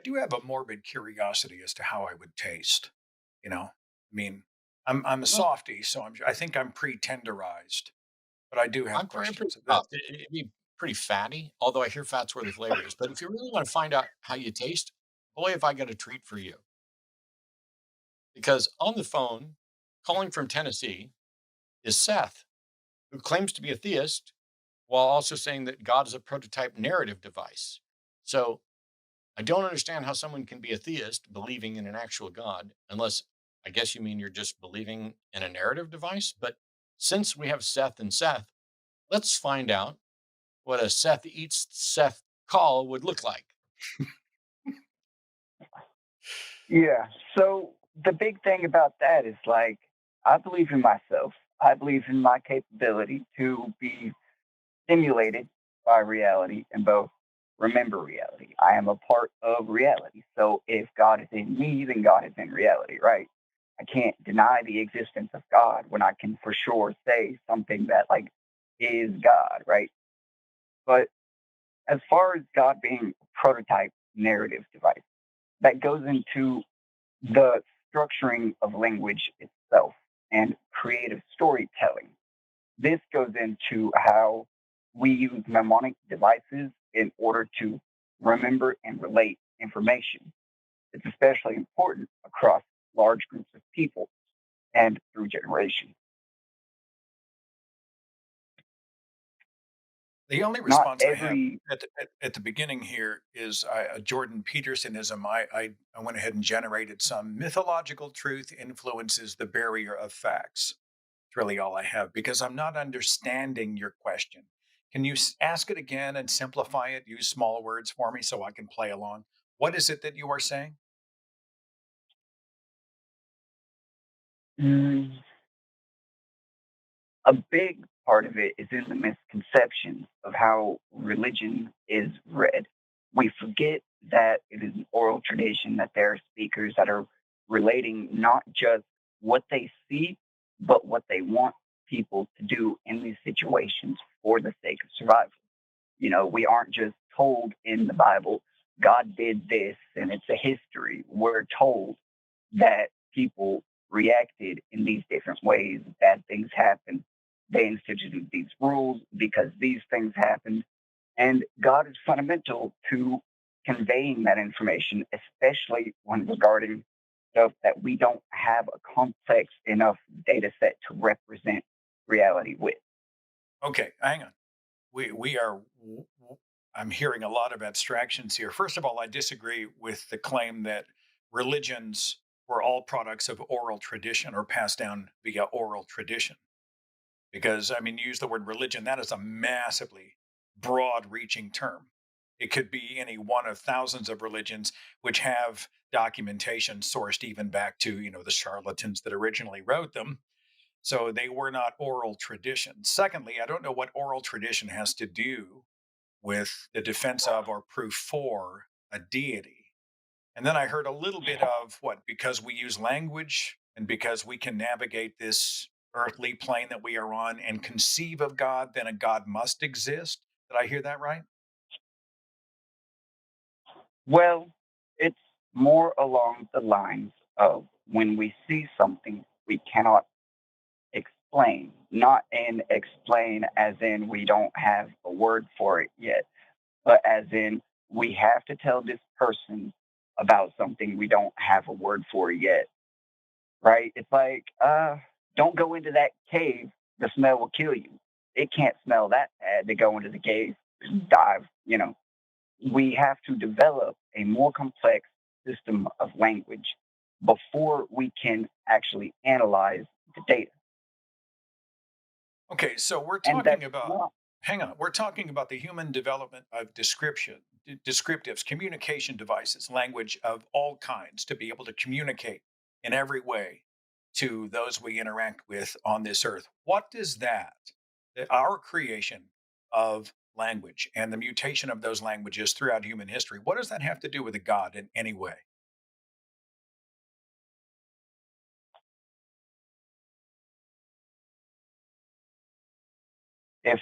I do have a morbid curiosity as to how I would taste. You know, I mean, I'm a Well, softie, so I think I'm pre-tenderized, but I do have I'm pretty questions of tough. this. It'd be pretty fatty, although I hear fat's where the flavor is. But if you really want to find out how you taste, boy, have I got a treat for you. Because on the phone, calling from Tennessee, is Seth, who claims to be a theist while also saying that God is a prototype narrative device. So I don't understand how someone can be a theist believing in an actual God, unless I guess you mean you're just believing in a narrative device. But since we have Seth and Seth, let's find out what a Seth eats Seth call would look like. Yeah. So the big thing about that is like, I believe in myself. I believe in my capability to be stimulated by reality and both remember reality. I am a part of reality. So if God is in me, then God is in reality, right? I can't deny the existence of God when I can for sure say something that like is God, right? But as far as God being a prototype narrative device, that goes into the structuring of language itself and creative storytelling. This goes into how we use mnemonic devices in order to remember and relate information. It's especially important across large groups of people and through generations. The only Not response I have every, at the beginning here is Jordan Petersonism. I went ahead and generated some mythological truth influences the barrier of facts. It's really all I have because I'm not understanding your question. Can you ask it again and simplify it? Use small words for me so I can play along. What is it that you are saying? mm, a big part of it is in the misconceptions of how religion is read. We forget that it is an oral tradition, that there are speakers that are relating not just what they see, but what they want people to do in these situations for the sake of survival. We aren't just told in the Bible, God did this and it's a history. We're told that people reacted in these different ways. Bad things happened. They instituted these rules because these things happened. And God is fundamental to conveying that information, especially when regarding stuff that we don't have a complex enough data set to represent reality with. Okay, hang on. We are. I'm hearing a lot of abstractions here. First of all, I disagree with the claim that religions were all products of oral tradition or passed down via oral tradition. Because, I mean, you use the word religion, that is a massively broad reaching term. It could be any one of thousands of religions which have documentation sourced even back to, the charlatans that originally wrote them. So they were not oral traditions. Secondly, I don't know what oral tradition has to do with the defense of or proof for a deity. And then I heard a little bit of what, because we use language and because we can navigate this earthly plane that we are on and conceive of God, then a God must exist. Did I hear that right? Well, it's more along the lines of when we see something we cannot explain, not in explain as in we don't have a word for it yet, but as in we have to tell this person about something we don't have a word for yet, right? It's like, don't go into that cave. The smell will kill you. It can't smell that bad to go into the cave, dive. We have to develop a more complex system of language before we can actually analyze the data. Okay, so we're And talking that's about, not, hang on, we're talking about the human development of descriptives, communication devices, language of all kinds to be able to communicate in every way to those we interact with on this earth. What does our creation of language and the mutation of those languages throughout human history, what does that have to do with a God in any way? if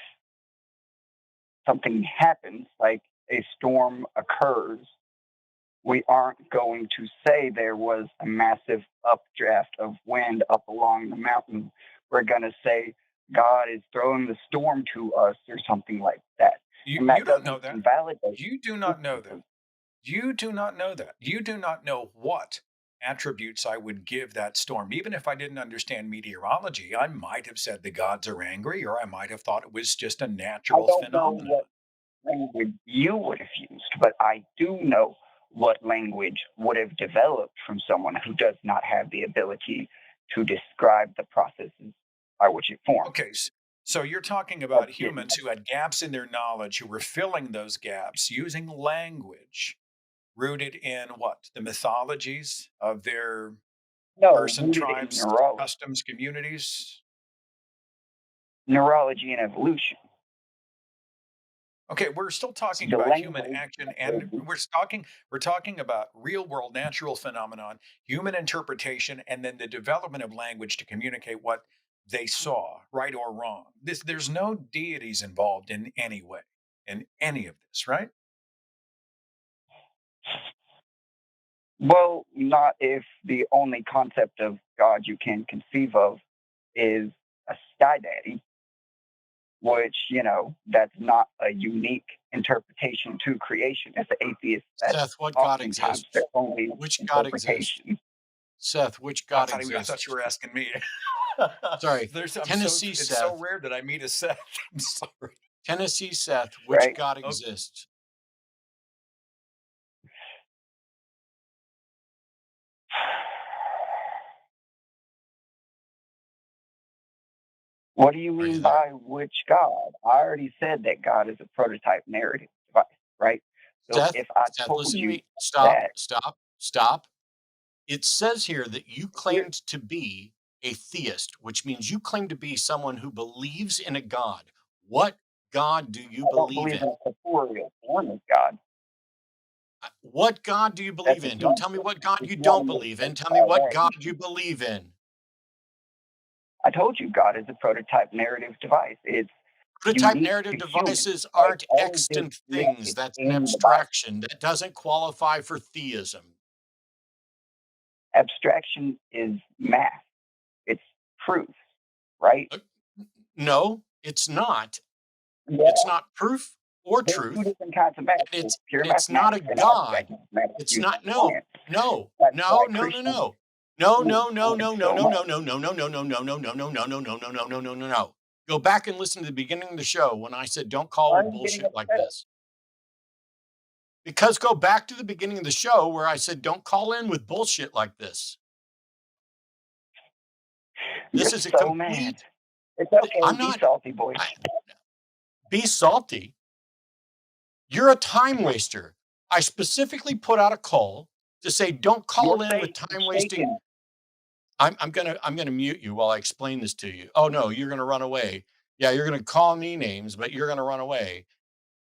something happens, like a storm occurs, We aren't going to say there was a massive updraft of wind up along the mountain. We're going to say God is throwing the storm to us or something like that. And You that don't know doesn't that. invalidate You do not know that. mysticism. You do not know that. You do not know what attributes I would give that storm. Even if I didn't understand meteorology, I might have said the gods are angry, or I might have thought it was just a I natural don't know phenomenon. what language you would have used, but I do know what language would have developed from someone who does not have the ability to describe the processes by which it forms. Okay, so you're talking That's about getting humans who had gaps in their knowledge, who were filling those gaps using language rooted in what? The mythologies of their no person rooted in tribes, customs, communities. neurology and evolution. Okay, we're still talking The about human language action, and we're talking about real world natural phenomenon, human interpretation, and then the development of language to communicate what they saw, right or wrong. There's no deities involved in any way in any of this, right? well, not if the only concept of God you can conceive of is a sky daddy, which, that's not a unique interpretation to creation. As an atheist, that's Seth, what God oftentimes their exists? only Which God exists? interpretation. Seth, which I God thought I thought you exists? were asking me. Sorry, Tennessee It's so Seth. rare that I meet a Seth. I'm sorry. Tennessee Seth, which Right? God Okay. exists? What do you Are you mean there? by which God? I already said that God is a prototype narrative device, right? So Seth, if I Seth, told listen to you me. Stop, that, stop, stop. It says here that you here, claimed to be a theist, which means you claim to be someone who believes in a God. What God do you I don't believe believe in? in a corporeal form of God. What God do you That's believe if in? you Don't want tell me to, what God if you you want don't to make believe in. sense Tell me out of what that God you issue. believe in. I told you God is a prototype narrative device. It's Prototype unique narrative to humans. devices Like aren't all of this extant things. listed That's an in the Bible. abstraction. That doesn't qualify for theism. Abstraction is math. It's proof, right? Uh, No, it's not. It's Yeah. not proof or There's two truth. different kinds of math. And There's it's pure it's not a mathematics and God. abstract mathematics It's used in not no. science. No. That's No, why no, no, Christians no. No, hate no, no, science no, no, so no, no, much. no, no, no, no, no, no, no, no, no, no, no, no, no, no, no, no, no, no. Go back and listen to the beginning of the show when I said don't call Why are with you getting bullshit like upset? this. Because go back to the beginning of the show where I said don't call in with bullshit like this. You're This is a so mad. complete It's okay. I'm Be not salty, boy. I, be salty. You're a time waster. I specifically put out a call to say don't Your call in with face is time wasting. shaking. I'm gonna mute you while I explain this to you. Oh no, you're gonna run away. Yeah, you're gonna call me names, but you're gonna run away.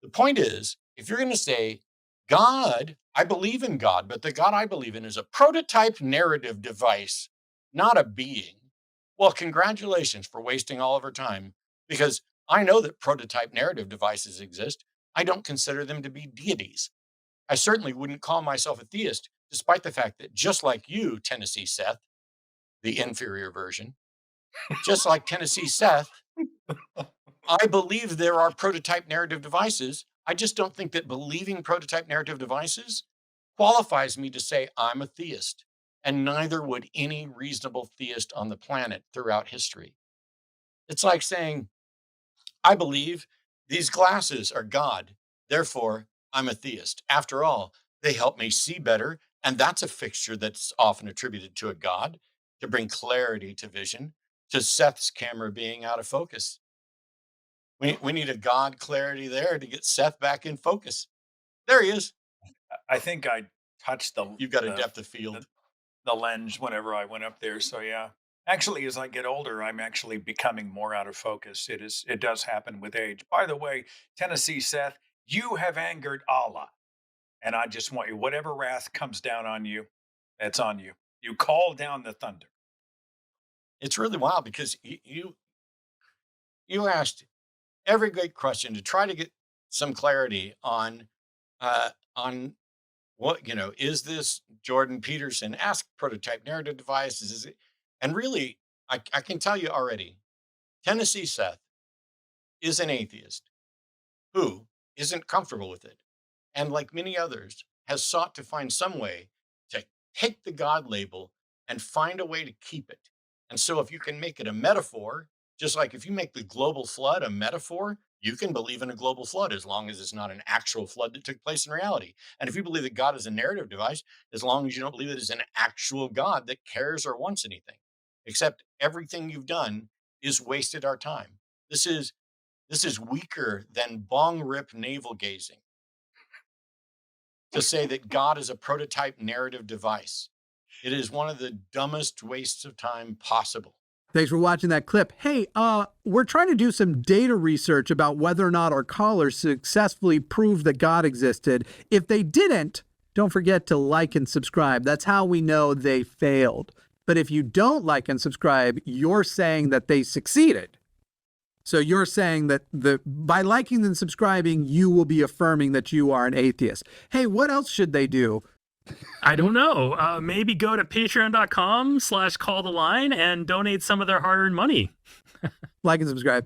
The point is, if you're gonna say, God, I believe in God, but the God I believe in is a prototype narrative device, not a being. Well, congratulations for wasting all of our time because I know that prototype narrative devices exist. I don't consider them to be deities. I certainly wouldn't call myself a theist, despite the fact that just like you, Tennessee Seth, the inferior version, just like Tennessee Seth, I believe there are prototype narrative devices. I just don't think that believing prototype narrative devices qualifies me to say I'm a theist. And neither would any reasonable theist on the planet throughout history. It's like saying, I believe these glasses are God. Therefore, I'm a theist. After all, they help me see better. And that's a fixture that's often attributed to a God to bring clarity to vision, to Seth's camera being out of focus. We need a God clarity there to get Seth back in focus. There he is. I think I touched You've got a depth of the field. the lens whenever I went up there. So yeah. Actually, as I get older, I'm actually becoming more out of focus. It does happen with age. By the way, Tennessee Seth, you have angered Allah. And I just want you, whatever wrath comes down on you, it's on you. You call down the thunder. It's really wild because you asked every great question to try to get some clarity on What, is this Jordan Peterson? Ask prototype narrative device. Is it? And really, I can tell you already, Tennessee Seth is an atheist who isn't comfortable with it. And like many others, has sought to find some way to take the God label and find a way to keep it. And so, if you can make it a metaphor, just like if you make the global flood a metaphor, you can believe in a global flood as long as it's not an actual flood that took place in reality. And if you believe that God is a narrative device, as long as you don't believe it is an actual God that cares or wants anything, except everything you've done is wasted our time. This is this is weaker than bong rip navel gazing to say that God is a prototype narrative device. It is one of the dumbest wastes of time possible. Thanks for watching that clip. Hey, we're trying to do some data research about whether or not our callers successfully proved that God existed. If they didn't, don't forget to like and subscribe. That's how we know they failed. But if you don't like and subscribe, you're saying that they succeeded. So you're saying that by liking and subscribing, you will be affirming that you are an atheist. Hey, what else should they do? I don't know. Maybe go to patreon.com/calltheline and donate some of their hard-earned money. Like and subscribe.